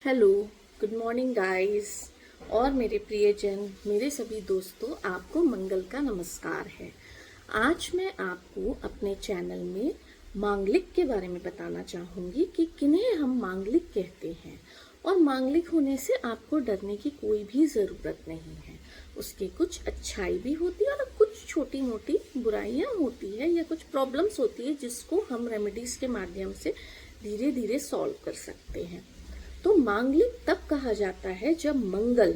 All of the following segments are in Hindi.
हेलो, गुड मॉर्निंग गाइस और मेरे प्रियजन, मेरे सभी दोस्तों, आपको मंगल का नमस्कार है। आज मैं आपको अपने चैनल में मांगलिक के बारे में बताना चाहूँगी कि किन्हें हम मांगलिक कहते हैं और मांगलिक होने से आपको डरने की कोई भी ज़रूरत नहीं है। उसकी कुछ अच्छाई भी होती है और कुछ छोटी मोटी बुराइयाँ होती है या कुछ प्रॉब्लम्स होती है जिसको हम रेमेडीज़ के माध्यम से धीरे धीरे सॉल्व कर सकते हैं। तो मांगलिक तब कहा जाता है जब मंगल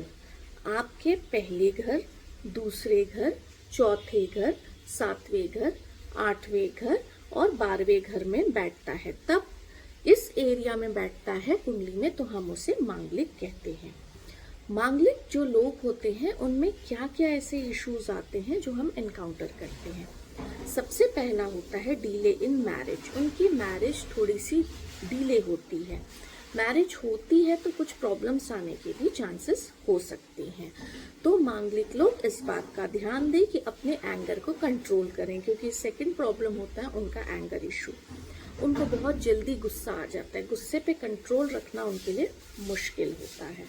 आपके पहले घर, दूसरे घर, चौथे घर, सातवें घर, आठवें घर और 12वें घर में बैठता है। तब इस एरिया में बैठता है कुंडली में, तो हम उसे मांगलिक कहते हैं। मांगलिक जो लोग होते हैं उनमें क्या क्या ऐसे इश्यूज आते हैं जो हम एनकाउंटर करते हैं। सबसे पहला होता है डिले इन मैरिज। उनकी मैरिज थोड़ी सी डिले होती है। मैरिज होती है तो कुछ प्रॉब्लम्स आने के भी चांसेस हो सकते हैं। तो मांगलिक लोग इस बात का ध्यान दें कि अपने एंगर को कंट्रोल करें, क्योंकि सेकंड प्रॉब्लम होता है उनका एंगर इशू। उनको बहुत जल्दी गुस्सा आ जाता है, गुस्से पे कंट्रोल रखना उनके लिए मुश्किल होता है।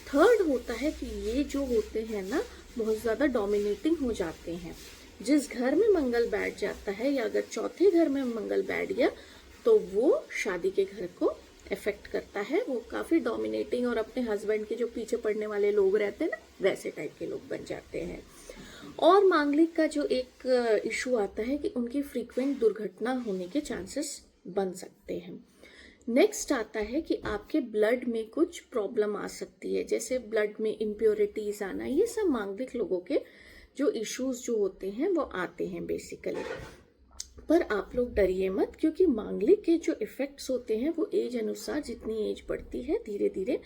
थर्ड होता है कि ये जो होते हैं ना, बहुत ज़्यादा डोमिनेटिंग हो जाते हैं। जिस घर में मंगल बैठ जाता है या अगर चौथे घर में मंगल बैठ गया तो वो शादी के घर को इफेक्ट करता है। वो काफ़ी डोमिनेटिंग और अपने हस्बैंड के जो पीछे पड़ने वाले लोग रहते हैं ना, वैसे टाइप के लोग बन जाते हैं। और मांगलिक का जो एक इशू आता है कि उनकी फ्रीक्वेंट दुर्घटना होने के चांसेस बन सकते हैं। नेक्स्ट आता है कि आपके ब्लड में कुछ प्रॉब्लम आ सकती है, जैसे ब्लड में इम्प्योरिटीज आना। ये सब मांगलिक लोगों के जो इश्यूज जो होते हैं वो आते हैं बेसिकली। पर आप लोग डरिए मत, क्योंकि मांगलिक के जो इफेक्ट्स होते हैं वो एज अनुसार, जितनी एज बढ़ती है धीरे धीरे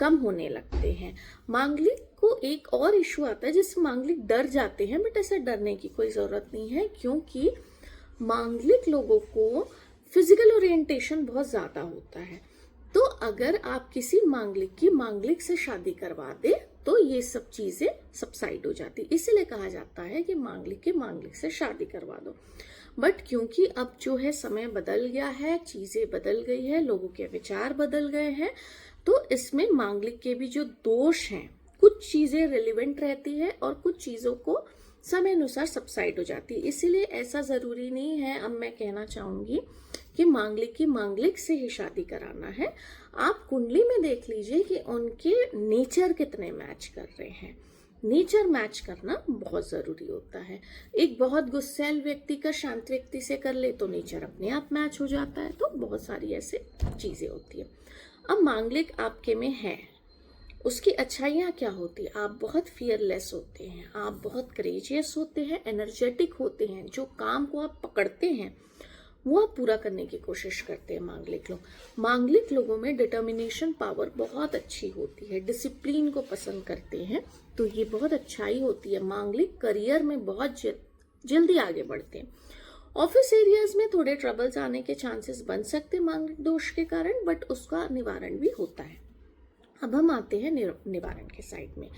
कम होने लगते हैं। मांगलिक को एक और इशू आता है जिससे मांगलिक डर जाते हैं, बट ऐसे डरने की कोई जरूरत नहीं है, क्योंकि मांगलिक लोगों को फिजिकल ओरिएंटेशन बहुत ज्यादा होता है। तो अगर आप किसी मांगलिक की मांगलिक से शादी करवा दे तो ये सब चीजें सबसाइड हो जाती। इसीलिए कहा जाता है कि मांगलिक के मांगलिक से शादी करवा दो। बट क्योंकि अब जो है समय बदल गया है, चीजें बदल गई है, लोगों के विचार बदल गए हैं, तो इसमें मांगलिक के भी जो दोष हैं, कुछ चीजें रिलेवेंट रहती है और कुछ चीजों को समय अनुसार सबसाइड हो जाती है। इसीलिए ऐसा जरूरी नहीं है, अब मैं कहना चाहूंगी कि मांगलिक की मांगलिक से ही शादी कराना है। आप कुंडली में देख लीजिए कि उनके नेचर कितने मैच कर रहे हैं। नेचर मैच करना बहुत जरूरी होता है। एक बहुत गुस्सैल व्यक्ति का शांत व्यक्ति से कर ले तो नेचर अपने आप मैच हो जाता है। तो बहुत सारी ऐसे चीजें होती है। अब मांगलिक आपके में है, उसकी अच्छाइयाँ क्या होती है? आप बहुत फियरलेस होते हैं, आप बहुत करेजियस होते हैं, एनर्जेटिक होते हैं। जो काम को आप पकड़ते हैं वो आप पूरा करने की कोशिश करते हैं मांगलिक लोग। मांगलिक लोगों में डिटर्मिनेशन पावर बहुत अच्छी होती है, डिसिप्लिन को पसंद करते हैं, तो ये बहुत अच्छाई होती है। मांगलिक करियर में बहुत जल्दी आगे बढ़ते हैं। ऑफिस एरियाज में थोड़े ट्रबल्स आने के चांसेस बन सकते हैं मांगलिक दोष के कारण, बट उसका निवारण भी होता है। अब हम आते हैं निवारण के साइड में।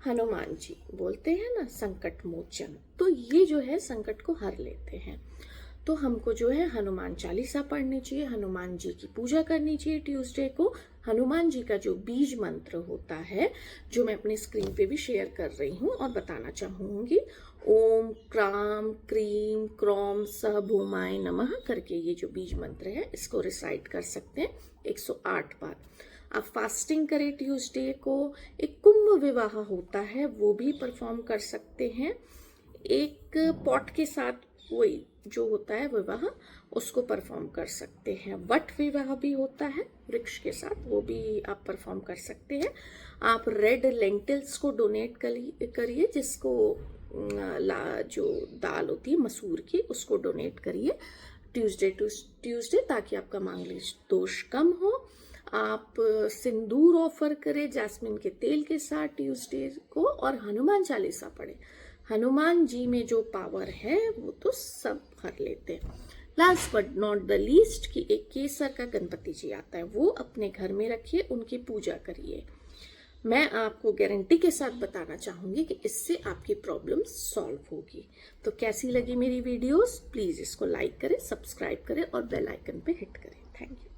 हनुमान जी बोलते हैं ना, संकट मोचन, तो ये जो है संकट को हर लेते हैं। तो हमको जो है हनुमान चालीसा पढ़नी चाहिए, हनुमान जी की पूजा करनी चाहिए ट्यूसडे को। हनुमान जी का जो बीज मंत्र होता है, जो मैं अपने स्क्रीन पे भी शेयर कर रही हूँ और बताना चाहूंगी, ओम क्राम क्रीम क्रॉम स भूमाय नमः करके ये जो बीज मंत्र है इसको रिसाइट कर सकते हैं 108 बार। आप फास्टिंग करें ट्यूसडे को। एक कुंभ विवाह होता है, वो भी परफॉर्म कर सकते हैं। एक पॉट के साथ कोई जो होता है विवाह, उसको परफॉर्म कर सकते हैं। वट विवाह भी होता है वृक्ष के साथ, वो भी आप परफॉर्म कर सकते हैं। आप रेड लेंटिल्स को डोनेट करिए, जिसको जो दाल होती है मसूर की, उसको डोनेट करिए ट्यूसडे टू ट्यूसडे, ताकि आपका मांगलिक दोष कम हो। आप सिंदूर ऑफर करें जैस्मिन के तेल के साथ ट्यूसडे को, और हनुमान चालीसा पढ़े। हनुमान जी में जो पावर है वो तो सब कर लेते हैं। Last but not the least कि एक केसर का गणपति जी आता है, वो अपने घर में रखिए, उनकी पूजा करिए। मैं आपको गारंटी के साथ बताना चाहूंगी कि इससे आपकी प्रॉब्लम सॉल्व होगी। तो कैसी लगी मेरी वीडियोस? प्लीज इसको लाइक करें, सब्सक्राइब करें और बेल आइकन पे हिट करें। Thank you.